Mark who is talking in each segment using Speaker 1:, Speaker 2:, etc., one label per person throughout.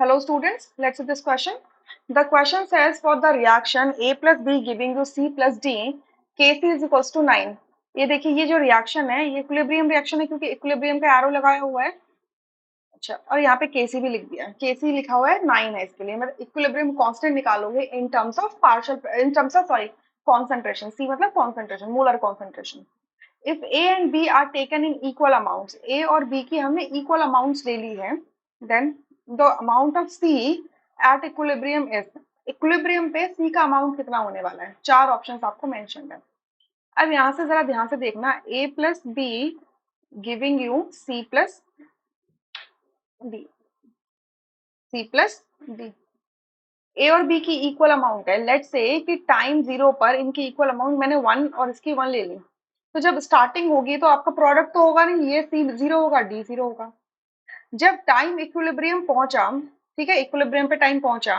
Speaker 1: Hello students, let's see this question. The question says for the reaction A plus B giving you C plus D, Kc is equals to 9. ये देखिए ये जो reaction है ये equilibrium reaction है क्योंकि equilibrium का arrow लगाया हुआ है। अच्छा और यहाँ पे Kc भी लिख दिया, Kc लिखा हुआ है 9 है इसके लिए। मतलब इक्विलिब्रियम कांस्टेंट निकालोगे in terms of partial in terms of sorry concentration, C मतलब concentration, molar concentration. If A and B are taken in equal amounts, A और B की हमने इक्वल अमाउंट्स ले ली है, then the amount of C at equilibrium is, equilibrium पे C का amount कितना होने वाला है। चार ऑप्शंस आपको मेंशन है। अब यहाँ से जरा ध्यान से देखना, A plus B giving you C plus D, C plus D। ए और बी की इक्वल अमाउंट है। लेट्स से कि टाइम 0 पर इनकी इक्वल अमाउंट मैंने 1 और इसकी 1 ले ली, तो जब स्टार्टिंग होगी तो आपका प्रोडक्ट तो होगा नहीं, ये सी 0 होगा, डी 0 होगा। जब टाइम इक्विलिब्रियम पहुंचा, ठीक है, इक्विलिब्रियम पे टाइम पहुंचा,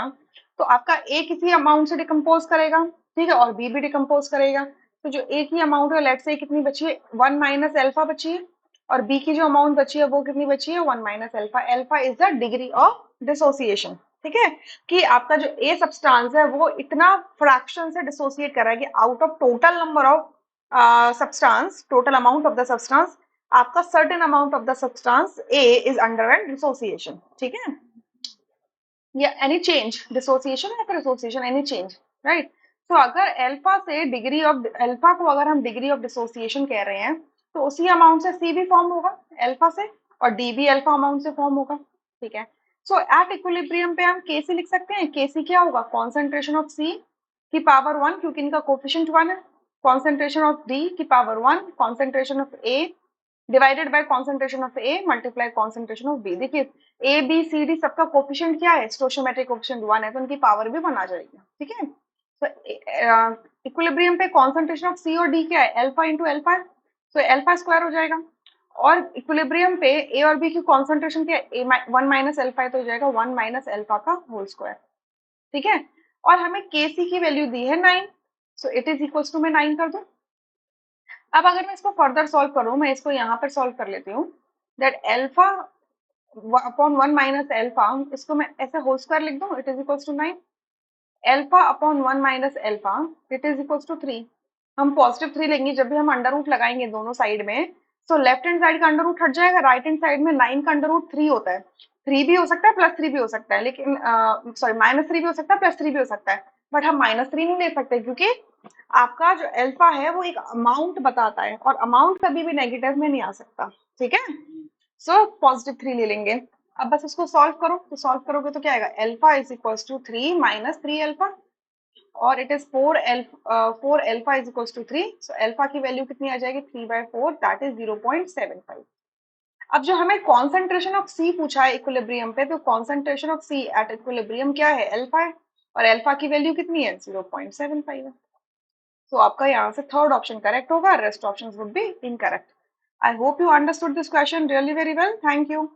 Speaker 1: तो आपका ए किसी अमाउंट से डिकम्पोज करेगा, ठीक है, और बी भी डिकम्पोज करेगा। तो जो ए की अमाउंट है लेट्स से कितनी बची है, 1 माइनस एल्फा बची है, और बी की जो अमाउंट बची है वो कितनी बची है, 1 minus alpha. Alpha is the degree of dissociation, ठीक है, कि आपका जो ए सब्सटेंस है वो इतना फ्रैक्शन से डिसोसिएट कर रहा है कि out of total number of substance, total amount of the substance, आपका certain amount of the substance A is undergone dissociation, ठीक है, या एनी चेंज, डिसोसिएशन या फिर एसोसिएशन, एनी चेंज, राइट। तो अगर एल्फा से डिग्री ऑफ एल्फा को अगर हम डिग्री ऑफ डिसोसिएशन कह रहे हैं, तो उसी अमाउंट से सी भी फॉर्म होगा एल्फा से, और डी भी अल्फा अमाउंट से फॉर्म होगा, ठीक है। सो एट इक्विलिब्रियम पे हम केसी लिख सकते हैं। केसी क्या होगा, कॉन्सेंट्रेशन ऑफ सी की पावर 1, क्योंकि इनका कोफिशिएंट 1 है, कॉन्सेंट्रेशन ऑफ डी की power 1, concentration of A divided by concentration of A multiply concentration of B. देखिए ए बी सी डी सबका कोफिशिएंट क्या है, स्टोइचोमेट्रिक कोफिशिएंट 1 है, तो उनकी पावर भी 1 आ जाएगी, ठीक है। तो इक्विलिब्रियम पे कॉन्सेंट्रेशन ऑफ सी और डी क्या है, अल्फा इंटू अल्फा, तो अल्फा स्क्वायर हो जाएगा। और इक्विलिब्रियम पे ए और बी की कॉन्सेंट्रेशन क्या है, 1 माइनस अल्फा है, तो हो जाएगा 1 माइनस अल्फा का होल स्क्वायर, ठीक है। और हमें के सी की वैल्यू दी है 9, so it is equals to, मैं 9 कर दूं। अब अगर मैं इसको फर्दर सॉल्व करूं, मैं इसको यहाँ पर सॉल्व कर लेती हूँ, that alpha upon 1 minus alpha, इसको मैं ऐसे होल स्क्वायर लिख दूं, it is equals to 9। Alpha upon 1 minus alpha it is equals to 3। हम पॉजिटिव 3 लेंगे जब भी हम अंडर रूट लगाएंगे दोनों साइड में, तो लेफ्ट हैंड साइड का अंडर रूट हट जाएगा, राइट हैंड साइड में 9 का अंडर रूट 3 होता है। 3 भी हो सकता है, प्लस 3 भी हो सकता है, लेकिन सॉरी माइनस 3 भी हो सकता है, प्लस 3 भी हो सकता है, बट हम माइनस 3 नहीं ले सकते, क्योंकि आपका जो अल्फा है वो एक अमाउंट बताता है, और अमाउंट कभी भी नेगेटिव में नहीं आ सकता, ठीक है। सो पॉजिटिव 3 ले लेंगे। अब बस इसको सॉल्व करो, तो सॉल्व करोगे तो क्या आएगा, alpha is equals to 3 minus 3 alpha, और it is 4 alpha is equals to 3। So alpha की वैल्यू कितनी आ जाएगी, 3/4, दैट इज 0.75। अब जो हमें कॉन्सेंट्रेशन ऑफ सी पूछा है इक्विलिब्रियम पे, तो concentration of C at equilibrium क्या है, अल्फा है, और अल्फा की वैल्यू कितनी है, 0.75 है। तो आपका यहाँ से थर्ड ऑप्शन करेक्ट होगा, rest options would be incorrect. I hope you understood this question really very well, thank you.